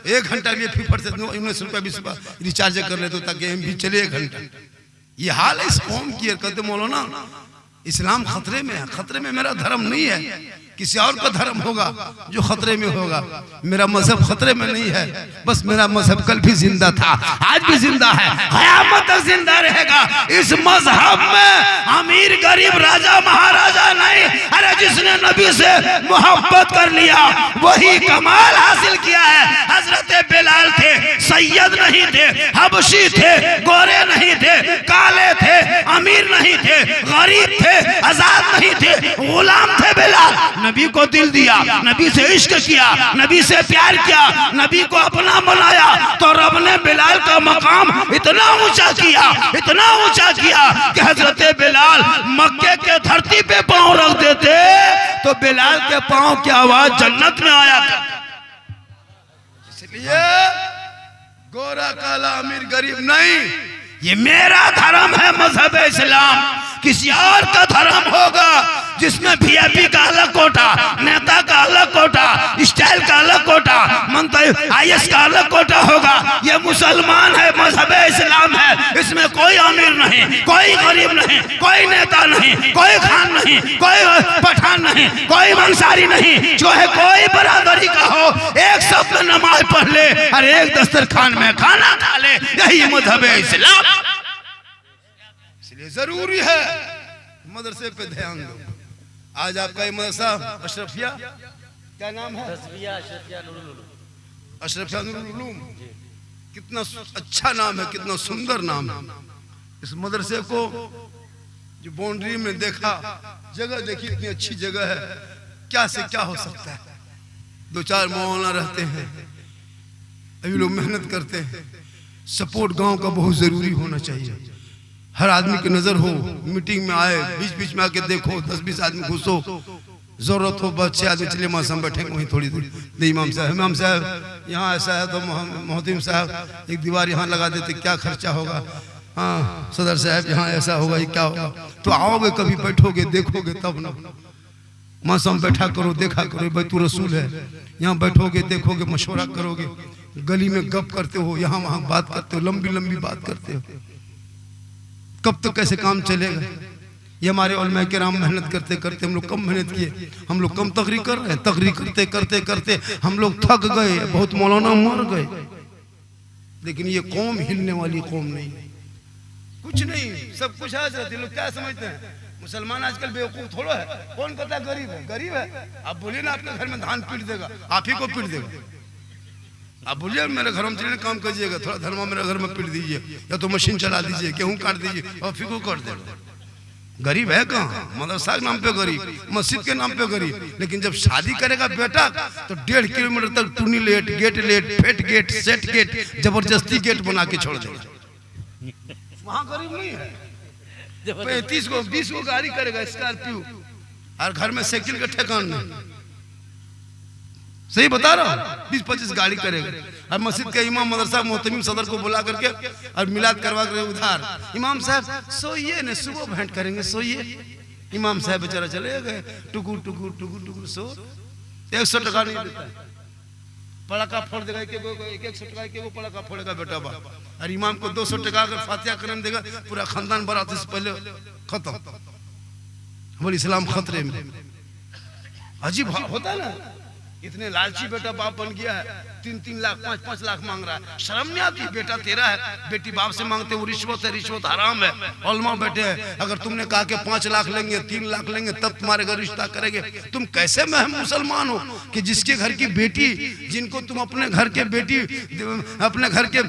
1 घंटा लिए फिर से 19 रुपया 20 रुपया रिचार्ज कर ले तो ताकि हम भी चले 1 घंटा। ये हाल है इस कौम की। कहते मौलाना इस्लाम खतरे में है। खतरे में मेरा धर्म नहीं है, किसी और का धर्म होगा जो खतरे में होगा। मेरा मजहब खतरे में नहीं है, बस मेरा मजहब कल भी जिंदा था, आज भी जिंदा है, क़यामत तक जिंदा रहेगा। इस मजहब में अमीर गरीब राजा महाराजा नहीं, अरे जिसने नबी से मोहब्बत कर लिया वही कमाल हासिल किया है। हजरत बिलाल थे, सैयद नहीं थे, हबशी थे, गोरे नहीं थे, काले थे, अमीर नहीं थे, गरीब थे, आजाद नहीं थे, गुलाम थे। बिलाल नबी को दिल दिया, नबी से इश्क किया, नबी से प्यार किया, नबी को अपना बनाया, तो रब ने बिलाल का मकाम इतना ऊंचा किया, इतना ऊंचा किया कि हजरत बिलाल मक्के के धरती पे पांव रख देते तो बिलाल के पांव की आवाज जन्नत में आया करती। इसलिए गोरा काला अमीर गरीब नहीं, ये मेरा धर्म है, मजहब इस्लाम। किसी और का धर्म होगा जिसमें वीआईपी का अलग कोटा, नेता का अलग कोटा, स्टाइल का अलग कोटा, मंत्री आईएएस का अलग कोटा होगा। ये मुसलमान है, मजहब इस्लाम है, इसमें कोई अमीर नहीं, कोई गरीब नहीं, कोई नेता नहीं, कोई खान नहीं, कोई पठान नहीं, कोई मंसारी नहीं, जो है कोई बरादरी का हो, एक शब्द नमाज पढ़ ले और एक दस्तरखान में खाना खा ले, यही मजहब इस्लाम। इसलिए जरूरी है मदरसे पे ध्यान दो। आज आपका ये मदरसा अशरफिया, क्या नाम है? अशरफिया नूरुल उलूम। कितना अच्छा नाम है, कितना सुंदर नाम है। इस मदरसे को जो बाउंड्री में देखा, जगह देखी, इतनी अच्छी जगह है, क्या से क्या हो सकता है। 2-4 मौलाना रहते हैं, अभी लोग मेहनत करते हैं। सपोर्ट गांव का बहुत जरूरी होना चाहिए। हर आदमी की नजर हो, मीटिंग में आए, बीच बीच में आके देखो, 10-20 आदमी घुसो, जरूरत हो बच्चे आदमी चले मौसम बैठेंगे वहीं थोड़ी देर। इमाम साहब यहाँ ऐसा है तो मोहतिम साहब एक दीवार यहाँ लगा देते, क्या खर्चा होगा। हाँ सदर साहब यहाँ ऐसा होगा, ये क्या होगा। तो आओगे कभी, बैठोगे, देखोगे तब ना। मौसम बैठा करो, देखा करो, भाई तू रसूल है। यहाँ बैठोगे, देखोगे, मशवरा करोगे, गली में गप करते हो, यहाँ वहाँ बात करते हो, लंबी लंबी बात करते हो। कब तक कैसे काम चलेगा। ये हमारे उलमा किराम मेहनत करते करते, हम लोग कम मेहनत किए, हम लोग कम तकरीर कर रहे हैं। तकरीर करते करते करते हम लोग थक गए, बहुत मौलाना मर गए। लेकिन ये कौम हिलने वाली कौम नहीं, कुछ नहीं, सब कुछ आज रहते। लोग क्या समझते हैं मुसलमान आजकल बेवकूफ थोड़ा है। कौन कहता है गरीब है? गरीब है। आप बोलिए ना आपके घर में धान पीट देगा, आप ही को पीट देगा। आप बोलिए मेरे घर में चलिए काम कीजिएगा, थोड़ा धर्मा मेरे घर में पीट दीजिए, या तो मशीन चला दीजिए, गेहूं काट दीजिए और फिको कर देगा। गरीब है कहाँ? मदरसा के नाम पे गरीब, मस्जिद के नाम पे गरीब। लेकिन जब शादी करेगा बेटा तो 1.5 किलोमीटर तक टूनी लेट, गेट लेट, फेट गेट, सेट गेट, जबरदस्ती गेट बना के छोड़ देगा। वहाँ गरीब नहीं है। 35 को 20 को गाड़ी करेगा स्कॉर्पियो, और घर में साइकिल का ठेकान नहीं। सही बता रहा हूँ, 20-25 गाड़ी करेगा। और मस्जिद के इमाम मदरसा मोहतमिम सदर को बुला करके और मिलाद करवा कर उधार, इमाम साहब सोइए न, सुबह भेंट करेंगे, सोइए। इमाम साहब बेचारा चले गए, टुकुर टुकुर टुकुर टुकुर सो। 100 टका नहीं देता है, पड़ाका फोड़ देगा, 100 टका के वो पड़ाका फोड़ेगा बेटा बा। और इमाम को 200 टका अगर फातिहा करने देगा, पूरा खानदान बारात से पहले खत्म। हमारे इस्लाम खतरे में। अजीब होता है ना, इतने लालची बेटा बाप बन गया है, 3-3 लाख 5-5 लाख मांग रहा है। शर्म नहीं आती? बेटा तेरा है, बेटी बाप से मांगते, वो रिश्वत है, रिश्वत हराम है। उलमा बैठे हैं, अगर तुमने कहा कि 5 लाख लेंगे, 3 लाख लेंगे, तब तुम्हारे घर रिश्ता करेंगे। तुम कैसे मुसलमान हो कि जिसके घर की बेटी, जिनको तुम अपने घर के बेटी, अपने घर के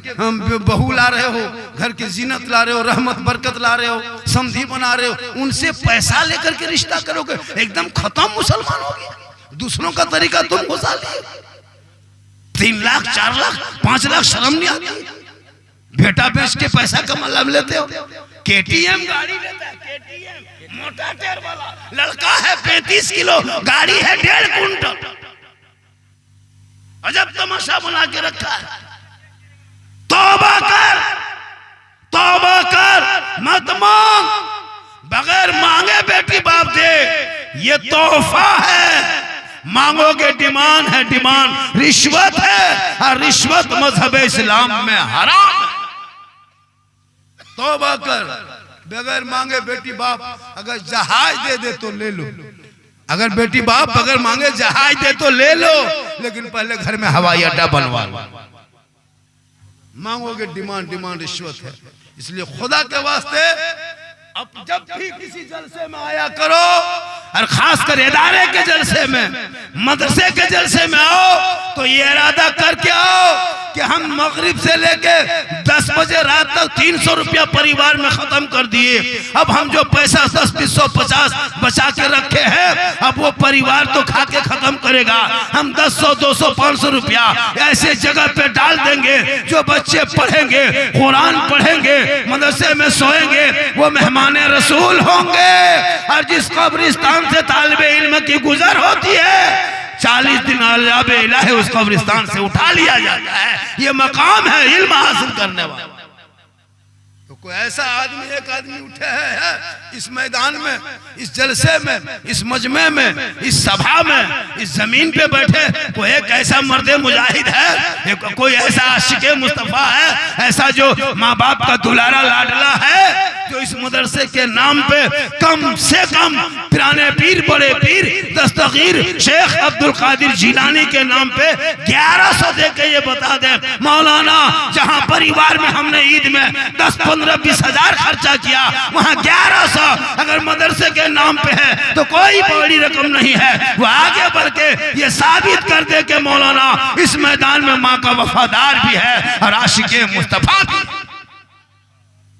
बहू ला रहे हो, घर की जीनत ला रहे हो, रहमत बरकत ला रहे हो, समधी बना रहे हो, उनसे पैसा लेकर के रिश्ता करोगे? एकदम खत्म मुसलमान हो गया। दूसरों का तरीका तुम घुसा लिए। 3 लाख 4 लाख 5 लाख शर्म नहीं आती? बेटा बेच के पैसा कमा लेते हो। केटीएम गाड़ी लेता है, केटीएम मोटा टायर वाला लड़का है, 35 किलो, गाड़ी है 1.5 कुंटल। अजब तमाशा बना के रखा है। तौबा कर, तौबा कर, मत मांग। बगैर मांगे बेटी बाप दे, ये तोहफा है। मांगोगे डिमांड है, डिमांड रिश्वत है, और रिश्वत मजहब इस्लाम में हराम है। तौबा कर, बगैर मांगे बेटी बाप अगर जहाज दे दे तो ले लो, अगर बेटी बाप बगैर मांगे जहाज दे तो ले लो, लेकिन पहले घर में हवाई अड्डा बनवा लो। मांगोगे डिमांड, डिमांड रिश्वत है। इसलिए खुदा के वास्ते अब जब भी किसी जलसे में आया करो, और खासकर इदारे के जलसे में, मदरसे के जलसे में आओ तो ये इरादा करके आओ कि हम मगरिब से लेके 10 बजे रात तक 300 रुपया परिवार में खत्म कर दिए। अब हम जो पैसा 10, 20, 50 बचा के रखे हैं, अब वो परिवार तो खा के खत्म करेगा। हम 100, 200, 500 रुपया ऐसे जगह पे डाल देंगे जो बच्चे पढ़ेंगे, कुरान पढ़ेंगे, मदरसे में सोएंगे, वो मेहमान रसूल होंगे। और जिस कब्रिस्तान से तालिबे इल्म की गुजर होती है, 40 दिन अज़ाब इलाही उस कब्रिस्तान से उठा लिया जाता है। ये मकाम है इल्म हासिल करने वाला। तो कोई ऐसा आदमी, एक आदमी उठे है इस मैदान में, इस जलसे में, इस मजमे में, इस सभा में, इस जमीन पे बैठे, कोई एक ऐसा मर्दे मुजाहिद है, कोई ऐसा आशिके मुस्तफा है, ऐसा जो माँ बाप का दुलारा लाडला है, जो इस मदरसे के नाम पे कम से कम पुराने पीर, बड़े पीर दस्तगीर शेख अब्दुल कादिर जिलानी के नाम पे 1100 दे के ये बता दे, मौलाना जहां परिवार में हमने ईद में 10, 15, 20 हजार खर्चा किया, वहां 1100 अगर मदरसे के नाम पे है तो कोई बड़ी रकम नहीं है। वो आगे बढ़ के ये साबित कर दे कि मौलाना इस मैदान में माँ का वफादार भी है और आशिके मुस्तफा भी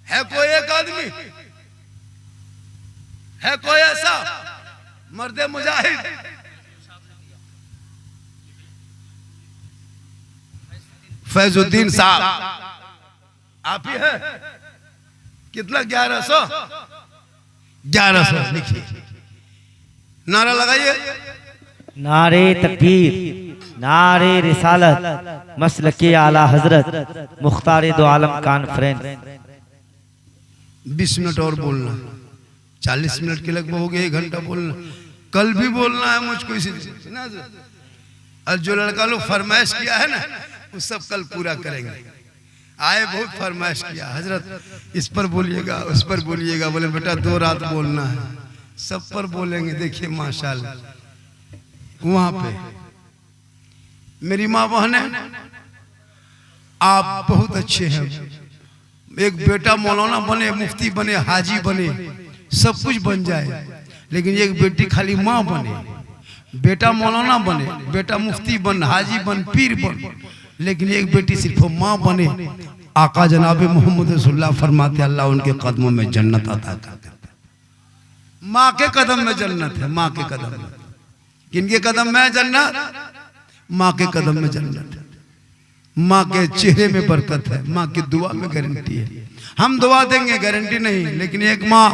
है। कोई एक आदमी है, कोई ऐसा मर्दे मुजाहिद? फैजुद्दीन साहब आप ही है? कितना? 1100 लिखिए, नारा लगाइए। नारे तकबीर, नारे रिसालत, मसलके आला हजरत, मुख्तार दो आलम कॉन्फ्रेंस। 20 मिनट और बोलना, 40 मिनट के लगभग हो गए, 1 घंटा बोलना। कल भी बोलना है मुझको इसी ना, और जो लड़का लोग फरमाइश किया है ना, वो सब कल पूरा करेंगे। आए बहुत फरमाइश किया, हजरत इस पर बोलिएगा, उस पर बोलिएगा। बोले बेटा 2 रात बोलना है, सब पर बोलेंगे। देखिए माशाल्लाह, वहां पे मेरी माँ बहने, आप बहुत अच्छे हैं। एक बेटा मौलाना बने, मुफ्ती बने, हाजी बने, सब कुछ बन जाए, लेकिन एक बेटी खाली माँ बने। बेटा मौलाना बने, बेटा मुफ्ती बन, हाजी बन, पीर बन, लेकिन एक बेटी सिर्फ माँ बने। आका जनाब मोहम्मद रसूलुल्लाह फरमाते अल्लाह उनके कदमों में जन्नत अता कर देता है। माँ के कदम में जन्नत है, माँ के कदम में। किनके कदम में जन्नत? माँ के कदम में जन्नत है। माँ के चेहरे में बरकत है, माँ की दुआ में गारंटी है। हम दुआ देंगे, गारंटी नहीं, लेकिन एक माँ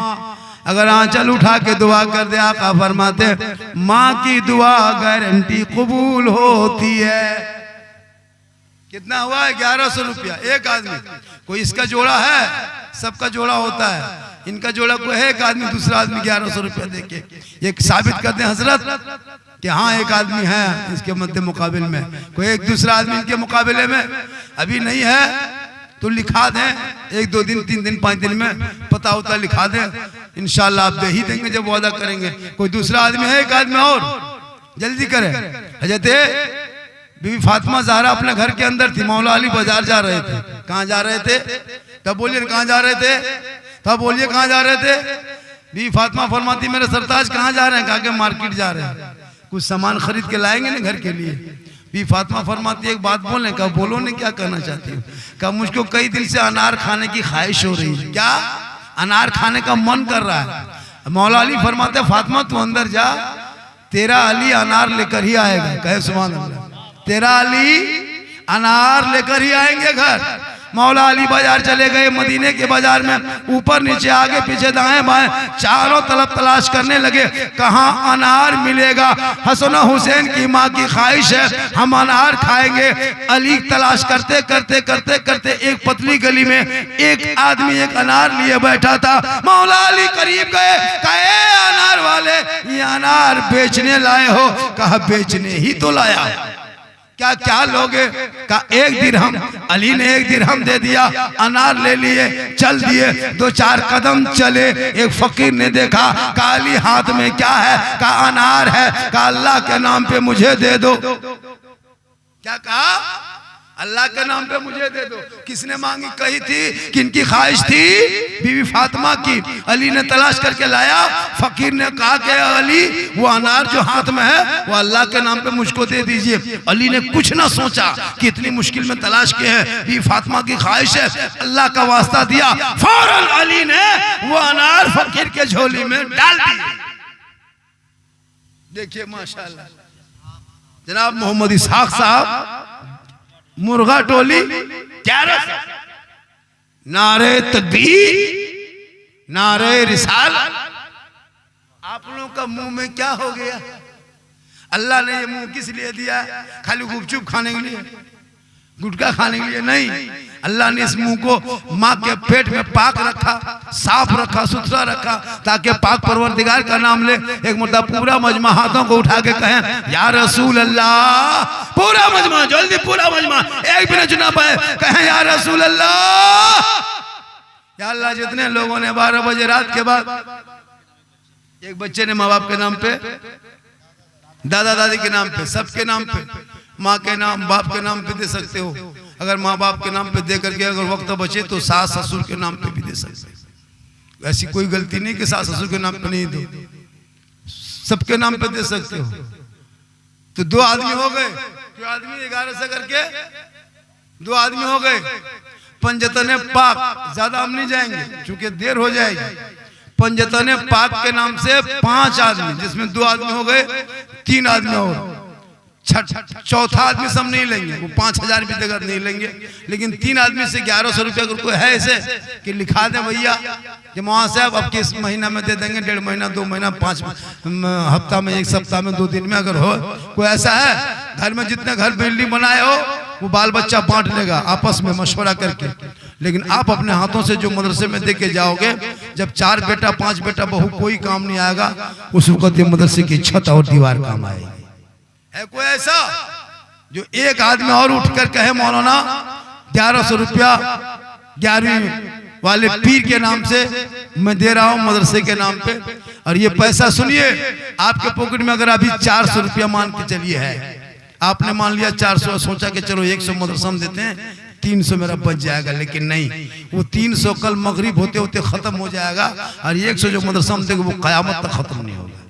अगर आंचल उठा के दुआ कर दे, आका फरमाते माँ की दुआ गारंटी कबूल होती है। कितना हुआ है? 1100 रुपया एक आदमी। कोई इसका जोड़ा है? सबका जोड़ा होता है, इनका जोड़ा कोई है, एक आदमी दूसरा आदमी 1100 रुपया देके एक साबित कर दे हजरत कि हाँ एक आदमी है इसके मध्य मुकाबले में, कोई एक दूसरा आदमी इनके मुकाबले में अभी नहीं है तो लिखा दें। 1, 2 दिन, 3 दिन, 5 दिन में पता होता लिखा दें, इंशाल्लाह आप दे ही देंगे जब वादा करेंगे। कोई दूसरा आदमी है? एक आदमी और जल्दी करे। हजरत बीबी फातिमा ज़हरा अपने घर के अंदर थी, मौला अली बाजार जा रहे थे। कहाँ जा रहे थे? तब बोलिए कहाँ जा रहे थे? तब बोलिए कहाँ जा रहे थे? बीबी फातिमा फरमाती मेरे सरताज कहाँ जा रहे हैं? कहा कि मार्केट जा रहे हैं, कुछ सामान खरीद के लाएंगे ना घर के लिए। बीबी फातिमा फरमाती एक बात बोलें? कहा बोलो ने, क्या कहना चाहती हूँ? कहा मुझको कई दिन से अनार खाने की ख्वाहिश हो रही है। क्या? अनार खाने का मन कर रहा है। मौला अली फरमाते फातिमा तू अंदर जा, तेरा अली अनार लेकर ही आएगा। कहे सुभान अल्लाह, तेरा अली अनार लेकर ही आएंगे घर। मौला अली बाजार चले गए, मदीने के बाजार में ऊपर नीचे आगे पीछे दाएं बाएं चारों तरफ तलाश करने लगे, कहाँ अनार मिलेगा। हसन हुसैन की माँ की ख्वाहिश है हम अनार खाएंगे। अली तलाश करते करते करते करते एक पतली गली में एक आदमी एक अनार लिए बैठा था। मौला अली करीब गए, कहे अनार वाले ये अनार बेचने लाए हो? कहा बेचने ही तो लाया। क्या क्या लोगे? कहा 1 दिरहम। अली ने 1 दिरहम दे दिया, अनार ले लिए, चल दिए। 2-4 कदम चले, एक फकीर ने देखा, कहा अली हाथ में क्या है? कहा अनार है। कहा अल्लाह के नाम पे मुझे दे दो। क्या कहा? अल्लाह के नाम पे मुझे दे दो। किसने मांगी? कही थी, किनकी ख्वाहिश थी? बीवी फातिमा की। अली ने तलाश करके लाया। फकीर ने कहा कि अली वो अनार जो हाथ में है वो अल्लाह के नाम पे मुझको दे दीजिए। अली ने कुछ ना सोचा कि इतनी मुश्किल में तलाश किए हैं, बीवी फातिमा की ख्वाहिश है, अल्लाह का वास्ता दिया। फौरन अली ने वो अनार फकीर के झोली में डाल दिया। देखिए माशाल्लाह, जनाब मोहम्मद इसहाक साहब मुर्गा टोली 11 नारे तकबीर, नारे रिसालत। आप लोगों का मुंह में क्या हो गया? अल्लाह ने ये मुंह किस लिए दिया? खाली गुपचुप खाने के लिए, गुटखा खाने के लिए नहीं। अल्लाह ने इस मुंह को माँ के पेट में पाक रखा, साफ रखा, सुथरा रखा, ताकि पाक परवरदिगार का नाम ले। एक मुद्दा पूरा मजमा हाथों को उठा के कहें या रसूल अल्लाह। पूरा मजमा, जल्दी पूरा मजमा, एक भी न चुना पाए, कहें या रसूल अल्लाह। या अल्लाह, जितने लोगों ने 12 बजे रात के बाद एक बच्चे ने माँ बाप के नाम पे, दादा दादी के नाम पे, सबके नाम पे, माँ के नाम बाप के नाम पे दे सकते हो। अगर माँ बाप के नाम पे दे करके अगर वक्त बचे तो सास ससुर के नाम पे भी दे सकते हो। ऐसी कोई गलती नहीं कि सास ससुर के नाम पे नहीं दो, सबके नाम पे दे सकते हो। तो 2 आदमी हो गए, 2 आदमी 11 से करके 2 आदमी हो गए। पंजतने पाक, ज्यादा हम नहीं जाएंगे क्योंकि देर हो जाएगी। पंजतने पाक के नाम से 5 आदमी, जिसमें 2 आदमी हो गए, 3 आदमी और चौथा आदमी सब नहीं लेंगे, वो 5000 भी देकर नहीं लेंगे। लेकिन 3 आदमी से 1100 रुपया अगर कोई है ऐसे कि लिखा दे भैया कि मौलाना साहब अब किस महीना में दे देंगे, 1.5 महीना 2 महीना 5 हफ्ता में, 1 सप्ताह में, 2 दिन में अगर हो कोई ऐसा है, घर में जितने घर बिल्डिंग बनाए हो वो बाल बच्चा बांट लेगा आपस में मशवरा करके। लेकिन आप अपने हाथों से जो मदरसे में दे के जाओगे, जब 4 बेटा 5 बेटा बहू कोई काम नहीं आएगा, उस वक्त मदरसे की छत और दीवार काम आएगी। है कोई ऐसा जो एक आदमी और उठकर कहे मौलाना 1100 रुपया 11वीं वाले पीर के नाम से मैं दे रहा हूं मदरसे के नाम पे, और ये पैसा सुनिए आपके पॉकेट में अगर अभी 400 रुपया मान के चलिए है, आपने मान लिया 400, सोचा कि चलो 100 मदरसा में देते हैं, 300 मेरा बच जाएगा। लेकिन नहीं, वो 300 कल मगरिब होते होते खत्म हो जाएगा, और 100 जो मदरसा में देगा वो कयामत तक खत्म नहीं होगा।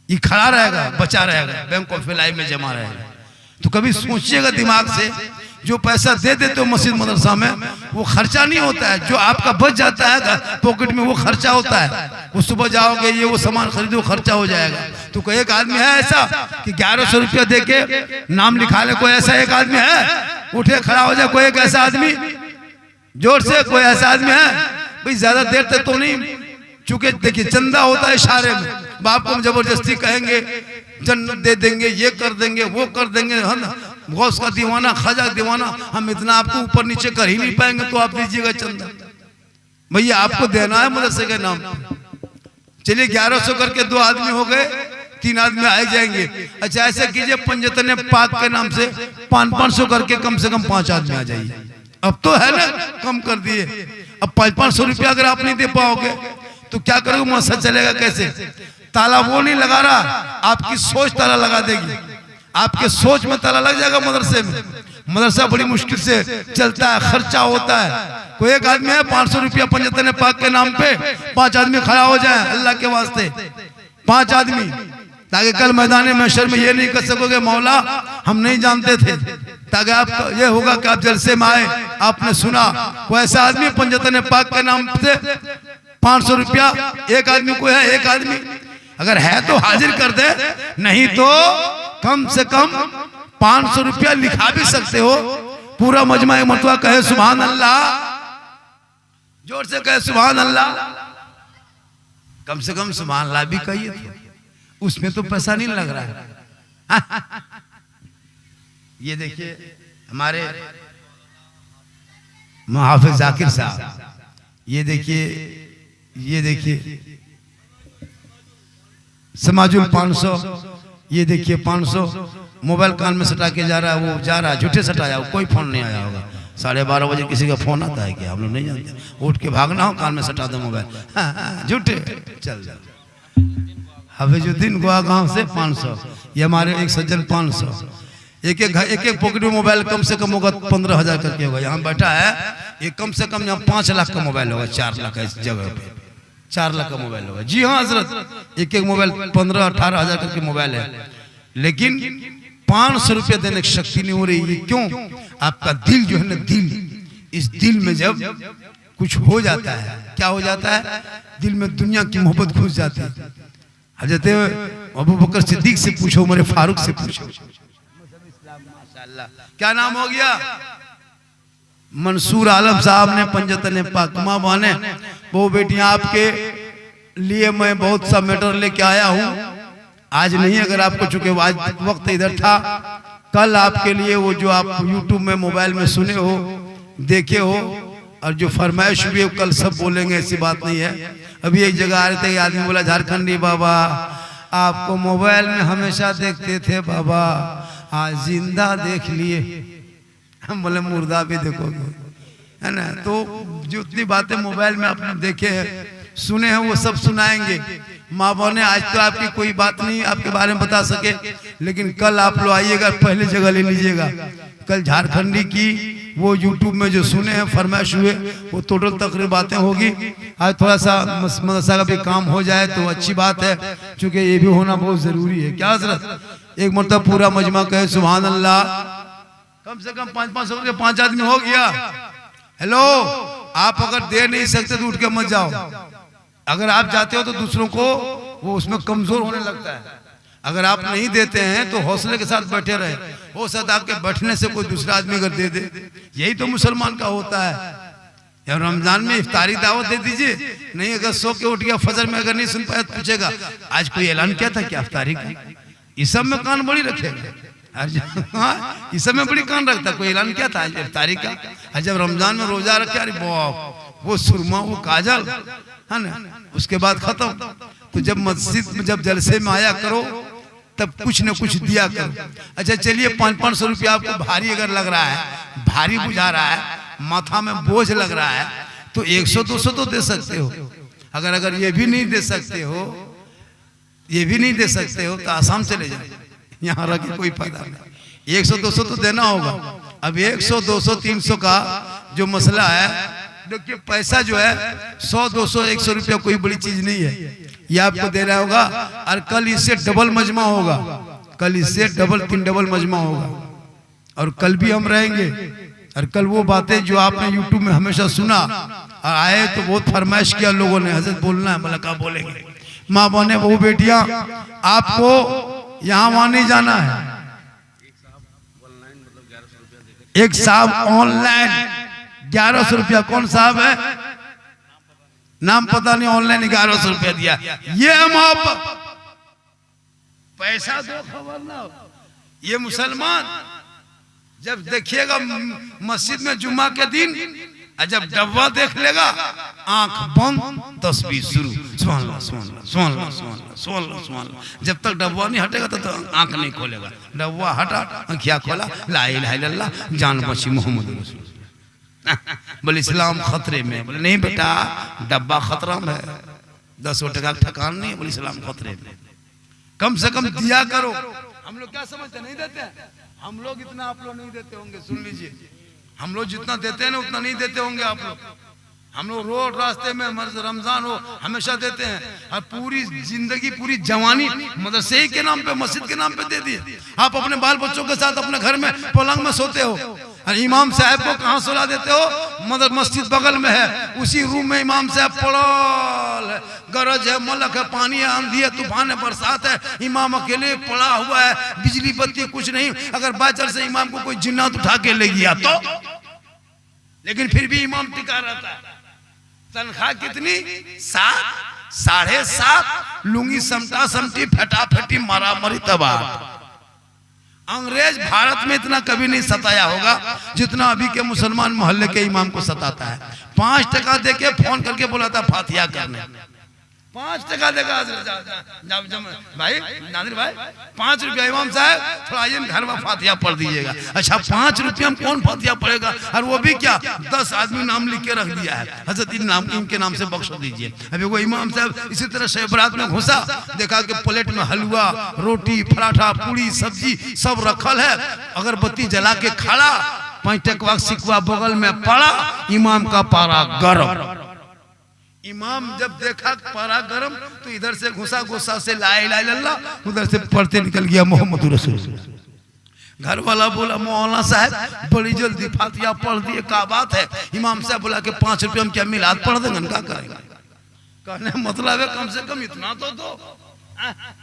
ये खड़ा रहेगा, बचा रहेगा, बैंक ऑफ फिलाई में जमा रहेगा। तो कभी सोचिएगा दिमाग से, जो पैसा दे देते हो मस्जिद मदरसा में वो खर्चा नहीं होता है, जो आपका बच जाता है पॉकेट में वो खर्चा होता है। वो सुबह जाओगे ये वो सामान खरीदो, खर्चा हो जाएगा। तो कोई एक आदमी है ऐसा कि 1100 रुपया दे के नाम लिखा ले? कोई ऐसा एक आदमी है? उठे खड़ा हो जाए कोई एक ऐसा आदमी, जोर से कोई ऐसा आदमी है? भाई ज्यादा देर तक तो नहीं, चूंकि देखिए चंदा होता है इशारे में, बाप को हम जबरदस्ती कहेंगे जन्नत दे देंगे, ये कर देंगे, वो कर देंगे, गौस का दीवाना, ख्वाजा दीवाना, हम इतना आपको ऊपर नीचे कर ही नहीं पाएंगे, तो आप दीजिएगा चंदा। भैया आपको देना है मदरसे के नाम। चलिए 1100 करके 2 आदमी हो गए, 3 आदमी आ जाएंगे। अच्छा ऐसे कीजिए पंजतने पाक के नाम से 500 करके कम से कम 5 आदमी आ जाइए। अब तो है ना, कम कर दिए। अब 500 रुपया अगर आप नहीं दे पाओगे तो क्या करोगे? मदरसा चलेगा कैसे? ताला वो नहीं लगा रहा, आपकी सोच ताला लगा देगी। आपके सोच में ताला लग जाएगा मदरसे में। मदरसा बड़ी मुश्किल से चलता है, खर्चा होता है। कोई एक आदमी है 500 रुपया पंजतने पाक के नाम पे, 5 आदमी खड़ा हो जाए अल्लाह के वास्ते, 5 आदमी, ताकि कल मैदान महशर में ये नहीं कर सकोगे मौला हम नहीं जानते थे, ताकि आप ये होगा कि आप जलसे में आए, आपने सुना। कोई ऐसा आदमी पंजतने पाक के नाम से 500 रुपया एक आदमी को है? एक आदमी अगर है तो हाजिर कर दे, नहीं तो कम से कम 500 रुपया लिखा भी सकते हो। पूरा मजमा एक मरतबा कहे सुभान अल्लाह, जोर से कहे सुभान अल्लाह। कम से कम सुभान अल्लाह भी कहिए, उसमें तो पैसा नहीं लग रहा है। ये देखिए हमारे मुहाफिज जाकिर साहब, ये देखिए समाजुल 500, ये देखिए 500 मोबाइल कान में सटा के जा रहा है, वो जा रहा है झूठे सटाया, कोई फोन नहीं आया होगा। 12:30 बजे किसी का फोन आता है क्या? हम लोग नहीं जानते। उठ के भागना हो, कान में सटा दो मोबाइल, झूठे चल जा। हफीजुद्दीन गोवा गांव से 500, ये हमारे एक सज्जन 500, एक पॉकेट में मोबाइल कम से कम होगा 15,000 करके होगा। यहाँ बैठा है ये कम से कम यहाँ 5 लाख का मोबाइल होगा, 4 लाख इस जगह पे 4 लाख का मोबाइल होगा। जी हाँ हजरत, एक मोबाइल 15-18 हजार करके मोबाइल है, लेकिन 500 रुपया देने की शक्ति नहीं हो रही है। क्यों? आपका दिल जो है ना, दिल, इस दिल में जब कुछ हो जाता है, क्या हो जाता है? दिल में दुनिया की मोहब्बत घुस जाती है। हजरत अबू बकर सिद्दीक से पूछो, उमर फारूक से पूछो, क्या नाम हो गया? मंसूर आलम साहब ने पंजतन पाक मां बने, वो बेटियां आपके लिए मैं बहुत सा मैटर लेके आया हूँ। आज नहीं, अगर आपको चूंकि आज वक्त इधर था, कल आपके लिए वो जो आप YouTube में मोबाइल में सुने हो, देखे हो, और जो फरमाइश हुई है कल सब बोलेंगे, ऐसी बात नहीं है। अभी एक जगह आ रहे थे, आदमी बोला झारखंडी बाबा आपको मोबाइल में हमेशा देखते थे बाबा, आज जिंदा देख लिए। हम बोले मुर्दा भी देखोगे, है ना? तो जितनी बातें मोबाइल में आपने देखे हैं, सुने हैं, वो सब सुनाएंगे। माँ बहने, आज तो आपकी कोई बात नहीं आपके बारे में बता सके, लेकिन कल आप लोग आइएगा, पहले जगह ले लीजिएगा। कल झारखंडी की वो YouTube में जो सुने हैं, फरमाइश हुए, वो टोटल तकरीर बातें होगी। आज थोड़ा सा मदरसा का भी काम हो जाए तो अच्छी बात है, क्योंकि ये भी होना बहुत जरूरी है। क्या हजरत? एक मतलब पूरा मजमा कहे सुभान अल्लाह, कम से कम 500 के 5 आदमी हो गया। हेलो, आप अगर दे नहीं सकते तो उठ के मत जाओ। अगर आप जाते हो तो दूसरों को वो उसमें कमजोर होने लगता है। अगर आप नहीं देते हैं तो हौसले के साथ बैठे रहे, हो सकता है आपके बैठने से कोई दूसरा आदमी अगर दे दे। यही तो मुसलमान का होता है। या रमजान में इफ्तारी दावत दे दीजिए, नहीं अगर सो के उठ गया फजर में अगर नहीं सुन पाया तो पूछेगा आज कोई ऐलान किया था क्या इफ्तारी का? इस सब में कान बड़ी रखेगा। हाँ, इस सब में बड़ी कान रखता, कोई ऐलान किया था इफ्तारी का? जब रमजान में रोजा रखे, अरे बाप, वो सुरमा, वो काजल, है ना, उसके बाद खत्म। तो जब मस्जिद में जब जलसे में आया करो, तब कुछ न कुछ दिया करो। अच्छा चलिए, 500 रुपया आपको भारी अगर लग रहा है, भारी बुझा रहा है, माथा में बोझ लग रहा है, तो 100-200 तो दे सकते हो। अगर ये भी नहीं दे सकते हो, ये भी नहीं दे सकते हो, तो आसाम चले जाए, यहाँ रह के कोई फायदा नहीं। 100-200 तो देना होगा। अब 100, 200, 300 का जो मसला है, देखिए पैसा जो है 100, 200, 100 रुपया कोई बड़ी चीज नहीं है, ये आपको देना होगा। और कल इससे डबल मजमा होगा, कल इससे तीन डबल मजमा होगा। और कल भी हम रहेंगे, और कल वो बातें जो आपने YouTube में हमेशा सुना और आए तो बहुत फरमाइश किया लोगों ने, हजरत बोलना है, मतलब क्या बोलेंगे? माँ बहने, वो बेटियां, आपको यहाँ वहां नहीं जाना है। एक साहब ऑनलाइन 1100 रुपया, कौन साहब है नाम पता नहीं, ऑनलाइन 1100 रुपया दिया। ये मोहब्बत, पैसा दो खबर ना हो। ये मुसलमान जब देखिएगा मस्जिद में जुम्मा के दिन, जब डब्बा देख लेगा, आंख बंद, तस्बीह शुरू, सुभान अल्लाह, सुभान अल्लाह, सुभान अल्लाह, सुभान अल्लाह, सुभान अल्लाह, सुभान अल्लाह। जब तक डब्बा नहीं हटेगा तब तक आंख नहीं खोलेगा। डब्बा हटा, आंखिया खोला, ला इलाहा इल्लल्लाह, जान बची मोहम्मद रसूल। बोले इस्लाम खतरे में। बोले नहीं बेटा, डब्बा खतरा में है, 10 टका का ठकान नहीं है। बोले इस्लाम खतरे में। कम से कम दिया करो। हम लोग क्या समझते, नहीं देते हैं? हम लोग इतना आप लोग नहीं देते होंगे, सुन लीजिए, हम लोग जितना देते हैं ना उतना नहीं देते होंगे आप लोग। हम लोग रोड रास्ते में रमजान हो हमेशा देते हैं, और पूरी जिंदगी, पूरी जवानी मदरसे के नाम पे, मस्जिद के नाम पे दे दिए। आप अपने बाल बच्चों के साथ अपने घर में पलंग में सोते हो, और इमाम साहब को कहाँ सुला देते हो? मदर मस्जिद बगल में है, उसी रूम में इमाम साहब पड़ल है, गरज है, मलक है, पानी है, आंधी है, तूफान है, बरसात है, इमाम अकेले पड़ा हुआ है, बिजली बत्ती कुछ नहीं। अगर बाचर से इमाम को कोई जिन्नात उठा के ले गया तो, लेकिन फिर भी इमाम टिका रहता है। तनख्वाह कितनी? 7, 7.5, लुंगी समटा समटी, फटाफटी, मारा मरी, तबाह। अंग्रेज भारत में इतना कभी नहीं सताया होगा जितना अभी के मुसलमान मोहल्ले के इमाम को सताता है। 5 टका देके फोन करके बुलाता फातिहा करने, 5 टका देगा भाई नादिर भाई, 5 रुपया इमाम साहब थोड़ा आइए घर में फातिहा पढ़ दीजिएगा। अच्छा 5 रुपया में कौन फातिहा पढ़ेगा? और वो भी क्या, 10 आदमी नाम लिख के रख दिया है, हजरत इनके नाम से बख्श दीजिए। अभी वो इमाम साहब इसी तरह शब बारात में घुसा, देखा कि प्लेट में हलवा, रोटी, पराठा, पूरी, सब्जी सब रखल है, अगरबत्ती जला के खड़ा, 5 टकवा सिकवा बगल में पड़ा, इमाम का पारा गरम। इमाम जब देखा पारा गरम तो इधर से घुसा, गुस्सा से ला इलाहा इल्लल्लाह, उधर से पढ़ते निकल गया मोहम्मद रसूलुल्लाह। घर वाला बोला मौलाना साहब बड़ी जल्दी फातिहा पढ़ दिए, क्या बात है? इमाम साहब बोला कि 5 रुपये में क्या मिलाद पढ़ देंगे, क्या करेगा? कहने मतलब है कम से कम इतना तो दो,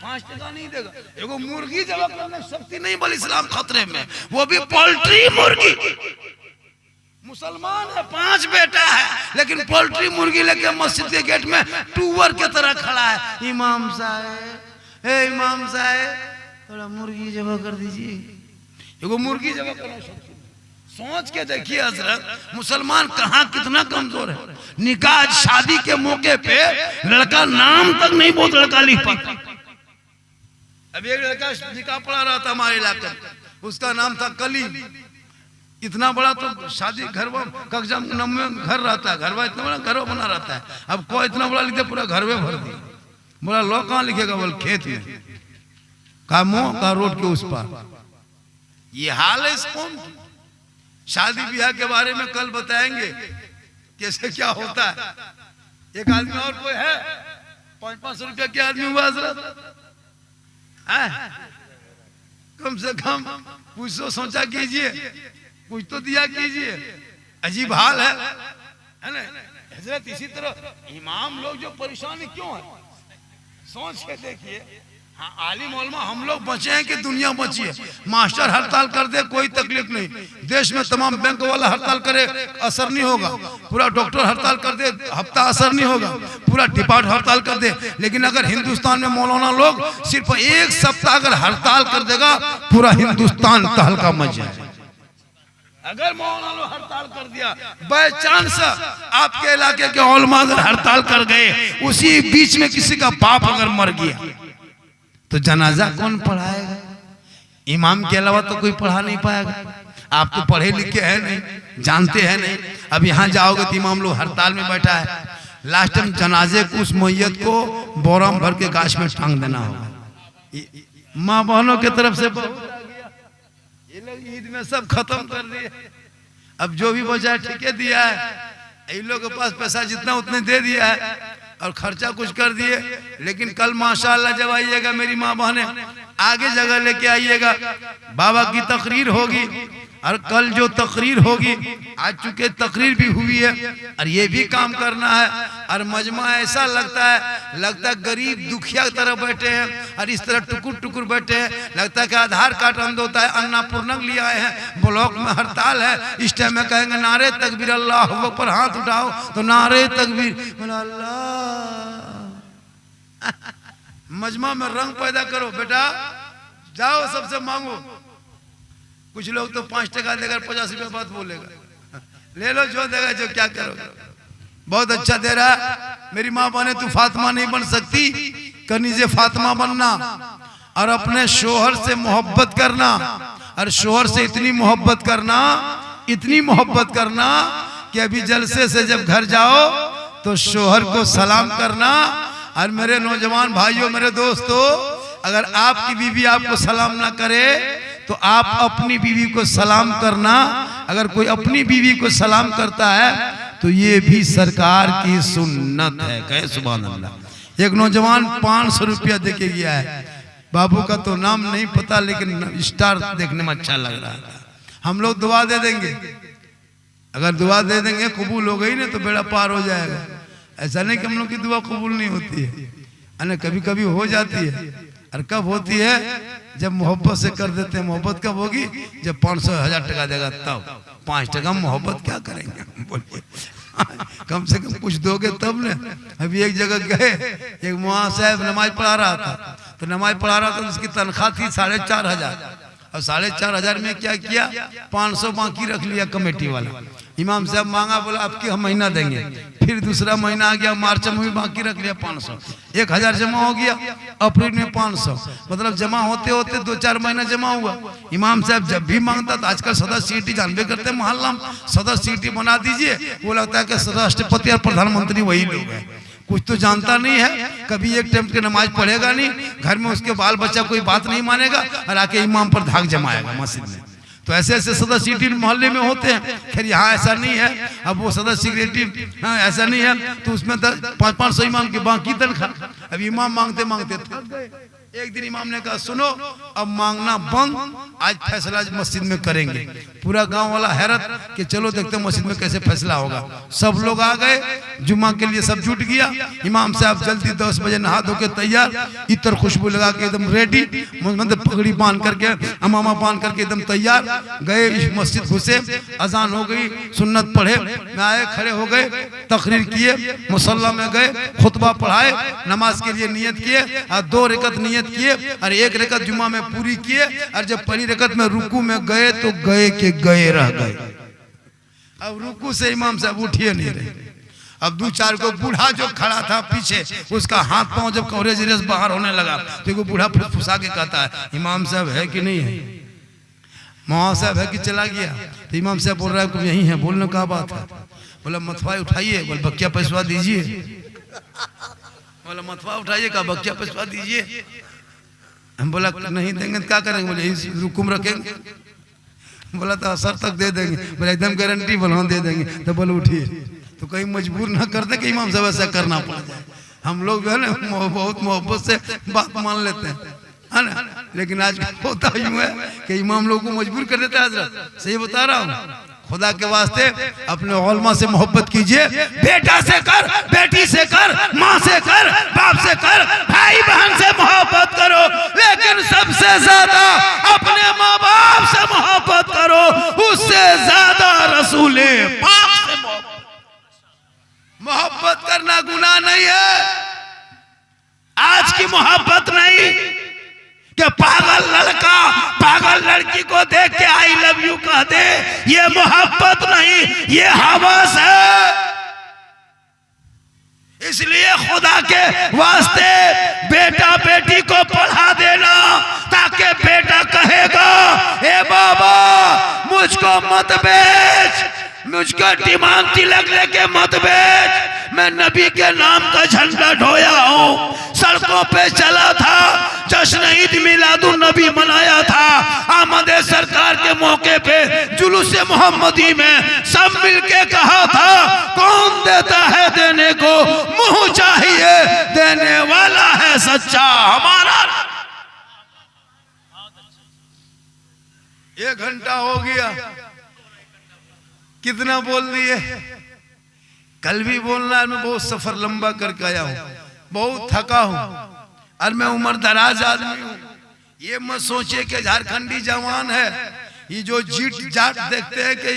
5 टका नहीं देगा। एगो मुर्गी जमा करने शक्ति नहीं बोल, इस्लाम खतरे में, वो भी पोल्ट्री मुर्गी। मुसलमान है, 5 बेटा है, लेकिन पोल्ट्री मुर्गी लेके मस्जिद के गेट में टूवर के तरह खड़ा है। इमाम साहब, हे इमाम साहब थोड़ा मुर्गी जमा कर दीजिए। एगो मुर्गी जमा करना सोच के देखिए हजरत, मुसलमान कहाँ कितना कमजोर है। निकाह शादी के मौके पे लड़का नाम तक नहीं बहुत लड़का लिख पाता। अभी एक लड़का निकाह पढ़ा रहा था हमारे इलाके में, उसका नाम था कलीम। इतना बड़ा तो शादी घर कक्षा में घर रहता है, घर इतना बड़ा घर बना रहता है। अब कोई इतना बड़ा लिखे पूरा घर में भर दिया। बोला लो कहाँ लिखेगा? बोल खेत में, का मुंह का रोड के उस पार। ये हाल है इस कौम की। शादी ब्याह के बारे में कल बताएंगे कैसे क्या होता है। एक आदमी और कोई है 500 रुपया के आदमी हुआ हजरत, कम से कम कुछ तो सोचा कीजिए, कुछ तो दिया कीजिए। अजीब हाल है ना हजरत। इसी तरह इमाम लोग जो परेशानी क्यों है, सोच के देखिए। हाँ आलिम उलमा हम लोग बचे हैं कि दुनिया बची है। मास्टर हड़ताल कर दे कोई तकलीफ नहीं, देश में तमाम बैंक वाला हड़ताल करे असर नहीं होगा। पूरा डॉक्टर हड़ताल कर दे हफ्ता असर नहीं होगा, पूरा डिपार्ट हड़ताल कर दे। लेकिन अगर हिंदुस्तान में मौलाना लोग सिर्फ 1 सप्ताह अगर हड़ताल कर देगा, पूरा हिंदुस्तान तहलका मच जाए। अगर मौलाना लोग हड़ताल कर दिया, बाय चांस आपके इलाके के उलमा अगर हड़ताल कर गए, उसी बीच में किसी का बाप अगर मर गया तो जनाजा कौन पढ़ाएगा? इमाम के अलावा तो कोई पढ़ा नहीं पाएगा। आप तो पढ़े लिखे हैं नहीं, जानते हैं नहीं। अब यहाँ जाओगे तो इमाम लोग हड़ताल में बैठा है, लास्ट टाइम जनाजे को उस मैयत को बोरा में भर के गाछ में टांग देना होगा। माँ बहनों की तरफ से ये लोग ईद में सब खत्म कर दिए। अब जो भी बचा ठीके दिया है, इन लोगों के पास पैसा जितना उतने दे दिया है और खर्चा कुछ कर दिए। लेकिन कल माशाल्लाह जब आइएगा मेरी माँ बहने, आगे जगह लेके आइएगा, बाबा की तकरीर होगी। और कल जो तकरीर होगी, आज चुके तकरीर भी हुई है, और ये भी काम करना है। और मजमा ऐसा लगता है गरीब दुखिया की तरह बैठे हैं, और इस तरह टुकुर टुकुर बैठे हैं। लगता है कि आधार कार्ड अंध होता है, अन्नापूर्णक लिए आए हैं, ब्लॉक में हड़ताल है। इस टाइम में कहेंगे नारे तकबीर अल्लाह पर हाथ उठाओ, तो नारे तकबीर अल्लाह। मजमा में रंग पैदा करो बेटा, जाओ सबसे मांगो। कुछ लोग तो 5 टका देकर 50 रुपये बात बोलेगा, ले लो जो देगा, जो क्या करोगे। बहुत अच्छा दे रहा है। मेरी माँ बने तू फातिमा नहीं बन सकती, कनीज़े फातिमा बनना और अपने शोहर से मोहब्बत करना। और शोहर से इतनी मोहब्बत करना कि अभी जलसे से जब घर जाओ तो शोहर को सलाम करना। और मेरे नौजवान भाइयों, मेरे दोस्तों, अगर आपकी बीवी आपको सलाम ना करे तो आप अपनी बीवी को सलाम करना। अगर कोई अपनी बीवी को सलाम करता है तो ये भी सरकार की सुन्नत है। कहे सुभान अल्लाह। एक नौजवान 500 रुपया देके गया है, बाबू का तो नाम नहीं पता, लेकिन स्टार देखने में अच्छा लग रहा था। हम लोग दुआ दे देंगे, अगर दुआ दे देंगे कबूल हो गई ना तो बेड़ा पार हो जाएगा। ऐसा नहीं कि हम लोग की दुआ कबूल नहीं होती है, अने कभी कभी हो जाती है। और कब होती है? जब मोहब्बत से कर देते हैं। मोहब्बत कब होगी? जब 500-1000 टका देगा तब। 5 टका मोहब्बत क्या करेंगे बोलिए? कम से कम कुछ दोगे तब ना। अभी एक जगह गए, एक मुआ साहब नमाज पढ़ा रहा था, तो नमाज पढ़ा रहा था तो उसकी तनख्वाह थी 4,500। और 4,500 में क्या किया? 500 बाकी रख लिया कमेटी वाला। इमाम साहब मांगा, बोला अब की हम महीना देंगे। फिर दूसरा महीना आ गया, मार्च में भी बाकी रख लिया 500। 1,000 जमा हो गया, अप्रैल में 500, मतलब जमा होते होते 2-4 महीना जमा हुआ। इमाम साहब जब भी मांगता था, आजकल सदस्य सीटी जानबे करते हैं मोहल्ला में, सदस्य सीटी बना दीजिए। वो लगता है कि राष्ट्रपति और प्रधानमंत्री वही लोग हैं। कुछ तो जानता नहीं है, कभी एक टाइम की नमाज पढ़ेगा नहीं, घर में उसके बाल बच्चा कोई बात नहीं मानेगा और आके इमाम पर धाक जमाएगा मस्जिद में। तो ऐसे ऐसे सदस्य सीटी मोहल्ले में होते हैं। खैर यहाँ ऐसा नहीं है। अब वो सदस्य सेक्रेटरी हाँ ऐसा नहीं है, तो उसमें 500 इमाम की बाकी तनख्वाह। अब इमाम मांगते मांगते थक गए। एक दिन इमाम ने कहा, सुनो अब मांगना बंद, आज फैसला मस्जिद में करेंगे। पूरा गांव वाला हैरत कि चलो देखते हैं मस्जिद में कैसे फैसला होगा। सब लोग आ गए, जुम्मा के लिए सब जुट गया। इमाम साहब जल्दी 10 बजे नहा धो के तैयार, इतर खुशबू लगा के एकदम रेडी, मतलब पगड़ी बांध करके, अमामा बांध करके एकदम तैयार गए। इस मस्जिद घुसे, अजान हो गई, सुन्नत पढ़े, आए खड़े हो गए, तकरीर किए, मुसल्ला में गए, खुतबा पढ़ाए, नमाज के लिए नियत किए और 2 रकत नियत किए और 1 रकत जुम्मा में पूरी किए। और जब पहली रकत में रुकू में गए तो गए के गए रह गए। अब रुकू से इमाम साहब उठिए नहीं रहे। अब 2-4 को बूढ़ा जो खड़ा था पीछे, उसका हाथ पांव जब कवरेज रेस बाहर होने लगा तो वो बूढ़ा फुसफुसा के कहता है, इमाम साहब है कि नहीं है? मौला साहब है कि चला गया? तो इमाम साहब बोल रहा है कि यही है। बोलने का बात है? बोला मतवा उठाइए। बोल बक्या पैसवा दीजिए। बोला मतवा उठाइए, का बक्या पैसवा दीजिए। हम बोला नहीं देंगे तो क्या करेंगे? बोले रुकुम रखेंगे। बोला तो असर तक दे देंगे। बोला एकदम गारंटी? बोला दे देंगे। तो बोले उठिए। तो कहीं मजबूर ना कर दे कि इमाम साहब ऐसा करना पड़ जाए। हम लोग जो है ना बहुत मोहब्बत से बात मान लेते हैं, है ना, लेकिन आज होता यूं है कि इमाम लोग को मजबूर कर देता है। हजरत सही बता रहा हूँ। खुदा के वास्ते अपने उलमा से मोहब्बत कीजिए। बेटा से कर, बेटी से कर, माँ से कर, बाप से कर, भाई बहन से मोहब्बत करो, लेकिन सबसे ज्यादा अपने माँ बाप से मोहब्बत करो। उससे ज्यादा रसूले पाक से मोहब्बत करना गुनाह नहीं है। आज की मोहब्बत नहीं कि पागल लड़का पागल लड़की को देख के आई लव यू कह दे, ये मोहब्बत नहीं, ये हवस है। इसलिए खुदा के वास्ते बेटा बेटी को पढ़ा देना, ताकि बेटा कहेगा ए बाबा मुझको मत बेच, मुझको डिमांड तिलक लेके मत बेच। मैं नबी के नाम का झंडा ढोया हूँ, सड़कों पे चला था, जश्न ईद मिलादुन नबी मनाया था। आमद सरकार के मौके पे जुलूस मोहम्मदी में सब मिलके कहा था, कौन देता है देने को, मुंह चाहिए देने वाला है सच्चा हमारा। 1 घंटा हो गया, कितना बोल दिए? कल भी बोलना है। मैं बहुत सफर लंबा करके आया हूँ, बहुत थका हूँ और मैं उम्र दराज आदमी हूँ। ये मत सोचिए कि झारखंडी जवान है, ये जो जीट जाट देखते हैं कि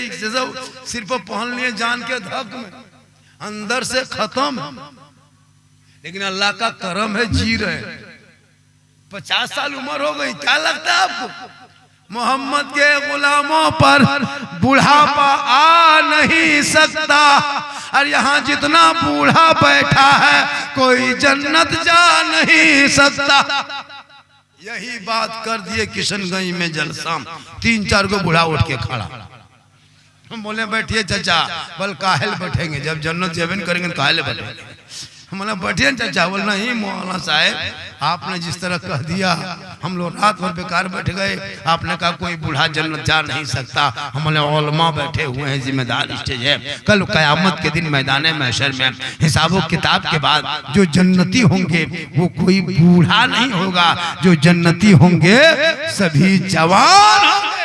सिर्फ पहन लिए जान के धक में, अंदर से खत्म है। लेकिन अल्लाह का करम है, जी रहे। 50 साल उम्र हो गई, क्या लगता है आपको? मोहम्मद के गुलामों पर बुढ़ापा आ नहीं सकता। और यहाँ जितना बूढ़ा बैठा है कोई जन्नत जा नहीं सकता। यही बात कर दिए किशनगंज में जलसा। 3-4 को बूढ़ा उठ के खड़ा। हम बोले बैठिए चाचा। बोल काहेल बैठेंगे, जब जन्नत जेबन करेंगे काहेल बैठेंगे। हमने बैठिए चाचा। बोल नहीं मौलाना साहब, आपने जिस तरह कह दिया हम लोग रात भर बेकार बैठ गए। आपने कहा कोई बूढ़ा जन्नत जा नहीं सकता। हमने उलमा बैठे हुए हैं, जिम्मेदार स्टेज है। कल कयामत के दिन मैदान महशर में हिसाब किताब के बाद जो जन्नती होंगे वो कोई बूढ़ा नहीं होगा, जो जन्नती होंगे सभी जवान होंगे।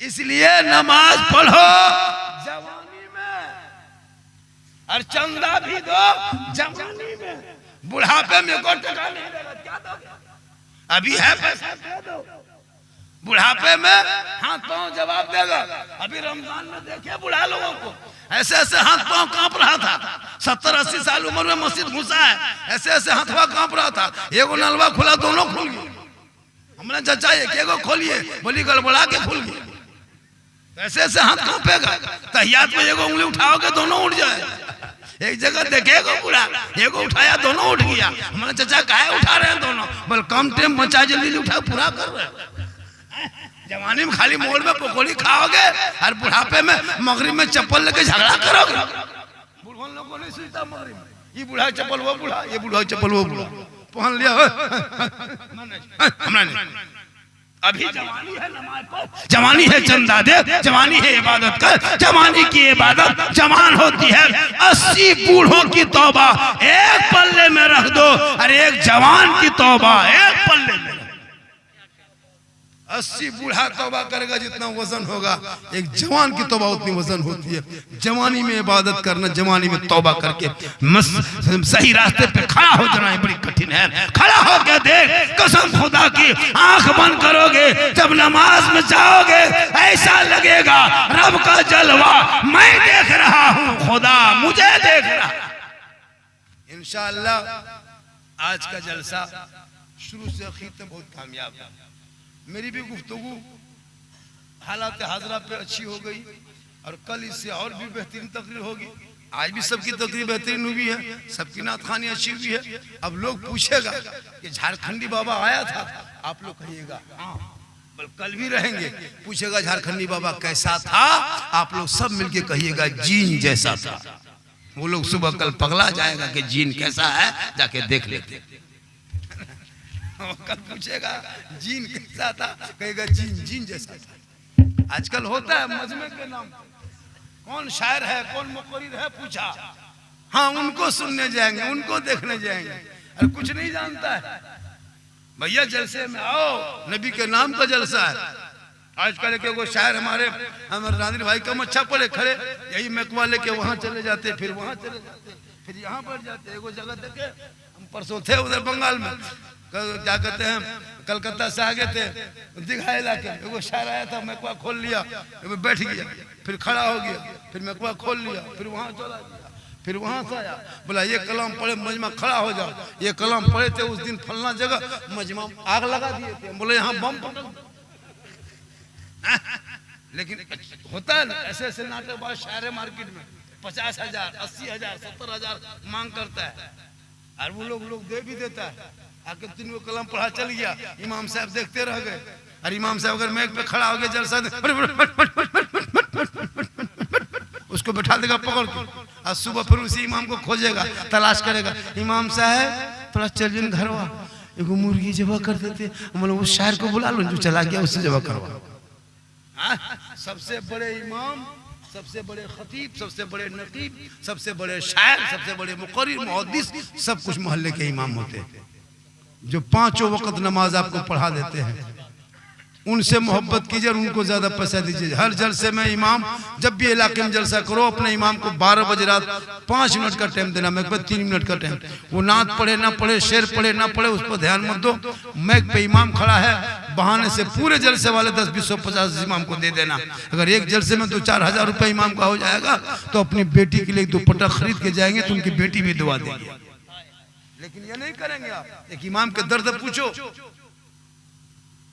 इसलिए नमाज पढ़ो जवानी में और चंदा भी दो जवानी में, बुढ़ापे में कोई टका नहीं देगा। क्या दोगे? अभी है पैसा दे दो, बुढ़ापे में हाथ पांव जवाब देगा। अभी रमजान में देखे बुढ़ा लोगों को ऐसे ऐसे हाथ पांव कांप रहा था, 70-80 साल उम्र में मस्जिद घुसा है, ऐसे ऐसे हाथ पांव कांप रहा था। एगो नलवा खुला, दोनों खुल गए। हमने चाचा एगो खोलिए, बोली गड़बड़ा के खुल गए। ऐसे ऐसे हाथ कांपेगा, तहियात में एगो उंगली उठाओगे दोनों उठ जाए। एक जगह देखेगा बुढ़ा, एगो उठाया दोनों उठ गया। हमारे चाचा काहे उठा रहे हैं दोनों? बोल कम टाइम बचा, जल्दी उठा, पूरा कर रहे हैं। जवानी में खाली मोड़ में पकौड़ी खाओगे और बुढ़ापे में मगरिब में चप्पल लेके झगड़ा करोगे। बुढ़ों लोगों को नहीं सुनता मगरिब में, ये बूढ़ा चप्पल वो बूढ़ा, ये बूढ़ा चप्पल वो बूढ़ा पहन लिया। अभी जवानी है नमाज पढ़, जवानी है चंदा दे, जवानी है इबादत कर। जवानी की इबादत जवान होती है। 80 बूढ़ों की तौबा एक पल्ले में रख दो और एक जवान की तौबा एक पल्ले में। 80 बूढ़ा तौबा करेगा जितना वजन होगा, एक जवान की तौबा उतनी वजन होती है। जवानी में इबादत करना, जवानी में तौबा करके सही रास्ते पे खड़ा हो जाना बड़ी कठिन है। खड़ा होकर देख, कसम खुदा की, आंख बंद करोगे जब नमाज में जाओगे ऐसा लगेगा रब का जलवा मैं देख रहा हूं, खुदा मुझे देख रहा। इंशाअल्लाह आज का जलसा शुरू से आखिर तक बहुत कामयाब है। मेरी भी गुफ्तगू हालात हाजरा पे अच्छी हो गई और कल इससे और भी बेहतरीन तकरीर होगी। आज भी सबकी तकरीर बेहतरीन हुई है, सबकी नातखानी अच्छी हुई है। अब लोग पूछेगा कि झारखंडी बाबा आया था, आप लोग कहिएगा हाँ, बल कल भी रहेंगे। पूछेगा झारखंडी बाबा कैसा था, आप लोग सब मिलके कहिएगा जीन जैसा था। वो लोग सुबह कल पगला जाएगा कि जीन कैसा है, जाके देख लेते। कल पूछेगा जीन कैसा था, कहेगा जीन जैसा था। आजकल होता है मजमे के नाम, कौन शायर है कौन मुकर्रिर है पूछा, हाँ उनको सुनने जाएंगे, उनको देखने जाएंगे। और कुछ नहीं जानता है भैया, जलसे में आओ, नबी के नाम का जलसा है। आजकल के वो शायर हमारे रानी भाई कम अच्छा पड़े खड़े, यही मैकवा लेके वहां चले जाते, फिर वहां चले जाते, फिर यहाँ बढ़ जाते। एगो जगह देखे, हम परसों थे उधर बंगाल में, क्या कहते हैं कलकत्ता से आगे थे, दिखाए इलाके में एगो शायर आया था, मैकवा खोल लिया, बैठ गया, फिर खड़ा हो गया, फिर मैकवा खोल लिया, फिर वहां चला गया, फिर वहां से आया, बोला ये कलाम पढ़े मजमा खड़ा हो जाओ। ये कलाम पढ़े थे उस दिन फलना जगह, मजमा आग लगा दिए थे। बोले यहाँ बम पकड़। लेकिन होता है ना ऐसे ऐसे नाटकबाज शायर मार्केट में 50,000 80,000 70,000 मांग करता है और वो लोग दे भी देता है। आके 3 को कलम पढ़ा चल गया, इमाम साहब देखते रह गए। और इमाम साहब अगर मैक पे खड़ा हो गया जलसा, उसको बैठा देगा पकड़ के, और सुबह फिर उसी इमाम को खोजेगा, तलाश करेगा। इमाम साहब थोड़ा चलिए घरवा, एगो मुर्गी जबा कर देते, मतलब उस शायर को बुला लो जो चला गया, उससे जबा करवा। सबसे बड़े इमाम, सबसे बड़े खतीब, सबसे बड़े नकीब, सबसे बड़े शायर, सबसे बड़े मुकर्रिर, मुहद्दिस, सब कुछ मोहल्ले के इमाम होते हैं जो 5 वक्त नमाज आपको पढ़ा देते हैं। उनसे मोहब्बत कीजिए और उनको ज्यादा पैसा दीजिए। हर जलसे में इमाम, जब भी इलाके में जलसा करो, अपने इमाम को 12 बजे रात 5 मिनट का टाइम देना, मैक पे 3 मिनट का टाइम। वो नात पढ़े ना पढ़े, शेर पढ़े ना पढ़े, उस पर ध्यान मत दो। मैक पे इमाम खड़ा है, बहाने से पूरे जलसे वाले 10, 20, 50 इमाम को दे देना। अगर एक जलसे में 2-4 हजार रुपए इमाम का हो जाएगा तो अपनी बेटी के लिए 2 दुपट्टा खरीद के जाएंगे तो उनकी बेटी भी दुआ देगी। लेकिन ये नहीं करेंगे आप। एक इमाम के दर्द पूछो।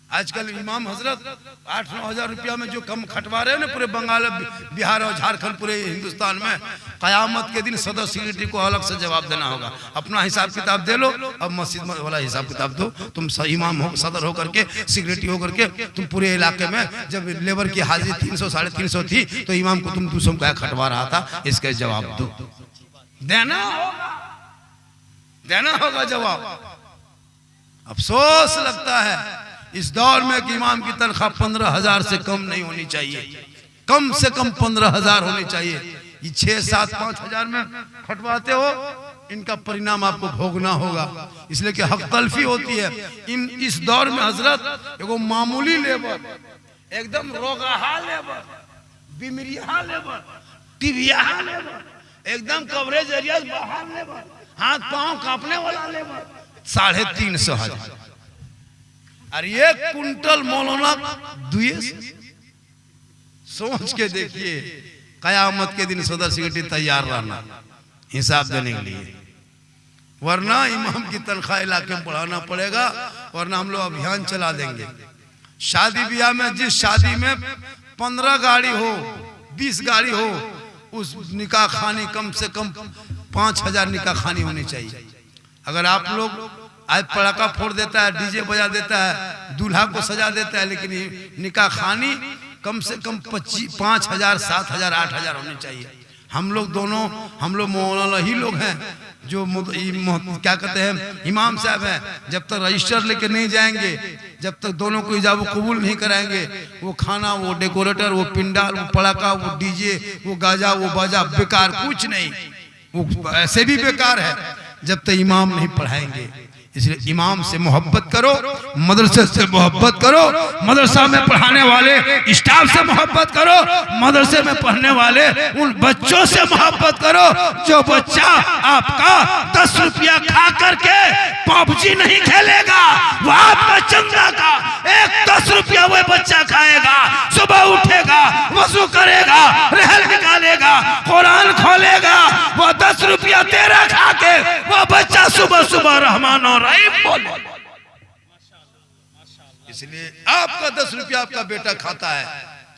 आजकल इमाम हजरत 8-9 हजार रुपया में जो कम खटवा रहे हैं ना पूरे बंगाल, बिहार और झारखंड, पूरे हिंदुस्तान में, कयामत के दिन सदर सेक्रेटरी को अलग से जवाब देना होगा। अपना हिसाब किताब दे लो, अब मस्जिद वाला हिसाब किताब दो। तुम इमाम हो, सदर हो करके, सेक्रेटरी हो करके, तुम पूरे इलाके में जब लेबर की हाजिरी 300 350 थी तो इमाम को तुम 200 का खटवा रहा था, इसका जवाब दो। देना होगा जवाब। अफसोस लगता है इस दौर में कि इमाम की तनख्वाह 15,000 से कम नहीं होनी चाहिए, कम से कम 15,000 होनी चाहिए। ये 6, 7, 5 हजार में खटवाते हो, इनका परिणाम आपको भोगना होगा। इसलिए कि हक तलफी होती है। इस दौर में हजरत एगो मामूली लेबर, एकदम रोगा लेबर, बीमारिया लेबर, टीबिया लेबर, एकदम कवरेज एरिया बाहर लेबर, हाथ पांव कांपने वाला लेबर 350,000। और 1 कुंटल मौलाना दुए। सोच के देखिए, कयामत के दिन सदर सेक्रेटरी तैयार रहना हिसाब देने के लिए, वरना इमाम की तनख्वाह इलाके में बढ़ाना पड़ेगा, वरना हम लोग अभियान चला देंगे। शादी ब्याह में जिस शादी में 15 गाड़ी हो, 20 गाड़ी हो, उस निकाह खानी कम से कम 5,000 निकाह खानी होनी चाहिए। अगर आप लोग आज पटाखा फोड़ देता है, डीजे बजा देता है, दूल्हा को सजा देता है, लेकिन निकाह खानी कम से कम 5,000, 7,000, 8,000 होनी चाहिए। हम लोग मौलाना ही लोग हैं जो क्या कहते हैं इमाम साहब हैं, जब तक रजिस्टर लेके नहीं जाएंगे, जब तक दोनों को इजाब कबूल नहीं कराएंगे, वो खाना, वो डेकोरेटर, वो पिंडाल, वो पटाखा, वो डीजे, वो गाजा, वो बाजा बेकार, कुछ नहीं, वो ऐसे भी बेकार है जब तक इमाम नहीं पढ़ाएंगे। इसलिए इमाम से मोहब्बत करो, मदरसे से मोहब्बत करो, मदरसा में पढ़ाने वाले स्टाफ से मोहब्बत करो, मदरसे में पढ़ने वाले उन बच्चों से मोहब्बत करो जो बच्चा आपका 10 रुपया खा करके पबजी नहीं खेलेगा, वो आपका चंदा का 10 रुपया वो बच्चा खाएगा, सुबह उठेगा, वजू करेगा, रहल निकालेगा, कुरान खोलेगा, वो 10 रुपया तेरा खा के वो बच्चा सुबह सुबह रहमान और रहीम बोले। इसलिए आपका 10 रुपया आपका बेटा खाता है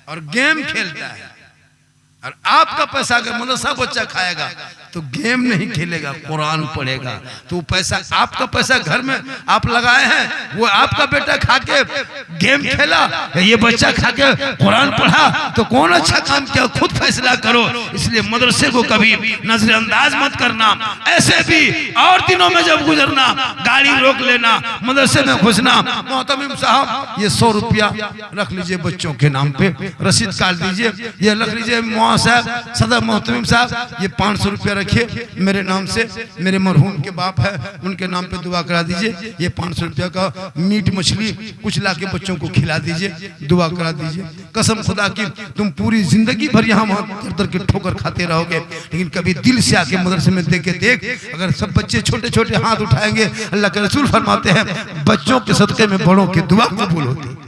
और गेम खेलता है, और आपका पैसा अगर मदरसा बच्चा खाएगा तो गेम नहीं खेलेगा, कुरान पढ़ेगा। तो पैसा, आपका पैसा घर में आप लगाए हैं, वो आपका बेटा खा के गेम खेला, ये बच्चा खा के कुरान पढ़ा, तो कौन अच्छा काम किया, खुद फैसला करो। इसलिए मदरसे को कभी नजरअंदाज मत करना। ऐसे भी और दिनों में जब गुजरना, गाड़ी रोक लेना, मदरसे में घुसना। मोहतमिम साहब, ये 100 रुपया रख लीजिए बच्चों के नाम पे, रसीद काट दीजिए, ये रख लीजिए साहब, सदर मोहतमिम साहब, ये 500 रुपया रखिए मेरे नाम से, मेरे मरहूम के बाप है उनके नाम पे दुआ करा दीजिए। ये 500 रुपया का मीट मछली कुछ ला के बच्चों को खिला दीजिए, दुआ करा दीजिए। कसम खुदा की तुम पूरी जिंदगी भर यहाँ दर के ठोकर खाते रहोगे, लेकिन कभी दिल से आके मदरसे में देख, अगर सब बच्चे छोटे छोटे हाथ उठाएंगे, अल्लाह के रसूल फरमाते हैं बच्चों के सदके में बड़ों की दुआ कबूल होती है।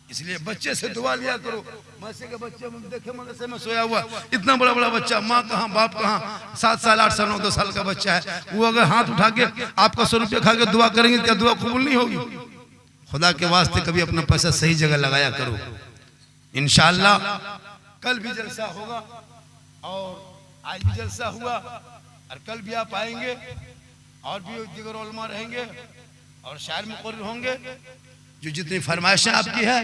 इसलिए बच्चे से दुआ लिया करो। मदरसे के बच्चे देखे, मदरसे में सोया हुआ इतना बड़ा बड़ा बच्चा, माँ कहाँ बाप कहाँ, 7 साल 8 साल 9 साल का बच्चा है, वो अगर हाथ उठा के आपका 100 रुपया खा के दुआ करेंगे, क्या दुआ कबूल नहीं होगी? खुदा के वास्ते कभी अपना पैसा सही जगह लगाया करो। इंशाअल्लाह कल भी जलसा होगा, और आज भी जलसा हुआ, और कल भी आप आएंगे, और भी दीगर उलमा रहेंगे, और शायर मुकर्रर होंगे। जो जितनी फरमाइशें आपकी है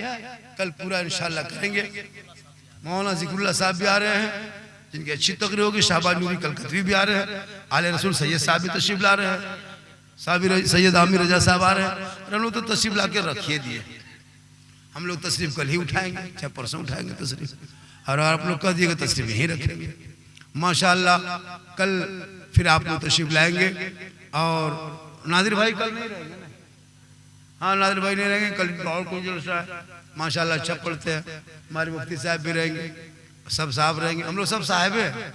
कल पूरा इंशाअल्लाह करेंगे। मौलाना जिक्रुल्लाह साहब भी आ रहे हैं, जिनकी अच्छी तकरीर होगी। शाहबाज नूरी कलकतवी भी आ रहे हैं। आले रसूल सैयद साहब भी तशरीफ ला रहे हैं। सैयद आमिर रजा साहब आ रहे हैं। हम लोग तो तशरीफ ला के रखिए दिए, हम लोग तशरीफ कल ही उठाएंगे, चाहे परसों उठाएंगे तशरीफ, और आप लोग कह दिएगा तशरीफ यहीं रखेंगे। माशाअल्लाह कल फिर आप लोग तशरीफ लाएंगे। और नादिर भाई कल नहीं रहेंगे? हाँ, नादिर भाई नहीं रहेंगे कल, और कोई जलसा है माशाल्लाह, अच्छा पढ़ते हैं। हमारे मुफ्ती साहब भी रहेंगे, सब साहब रहेंगे। हम लोग सब साहब हैं,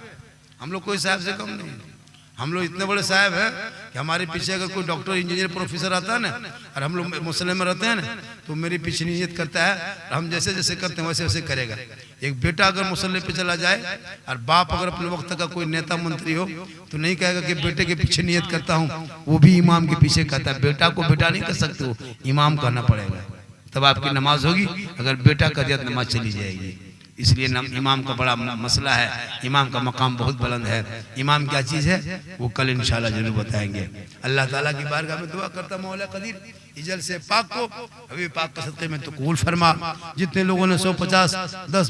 हम लोग कोई साहब से कम नहीं। हम लोग इतने बड़े साहब हैं कि हमारे पीछे अगर कोई डॉक्टर इंजीनियर प्रोफेसर आता है ना, और हम लोग मुसल्ले में रहते हैं ना, तो मेरे पीछे नियत करता है, हम जैसे जैसे करते हैं वैसे वैसे करेगा। एक बेटा अगर मुसल्ले पे चला जाए, और बाप अगर अपने वक्त का कोई नेता मंत्री हो, तो नहीं कहेगा कि बेटे के पीछे नियत करता हूँ, वो भी इमाम के पीछे कहता है। बेटा को बेटा नहीं कर सकते हो, इमाम कहना पड़ेगा, तब आपकी नमाज होगी। अगर बेटा कर दिया तो नमाज चली जाएगी। इसलिए इमाम का बड़ा मसला है, इमाम का मकाम बहुत बुलंद है। इमाम क्या चीज़ है वो कल इंशाल्लाह जरूर बताएंगे। अल्लाह ताला की बारगाह में दुआ करता मौला कदीर इजल से पाक को, अभी पाक के सदक़े में तो कबूल फरमा। जितने लोगों ने 150, 10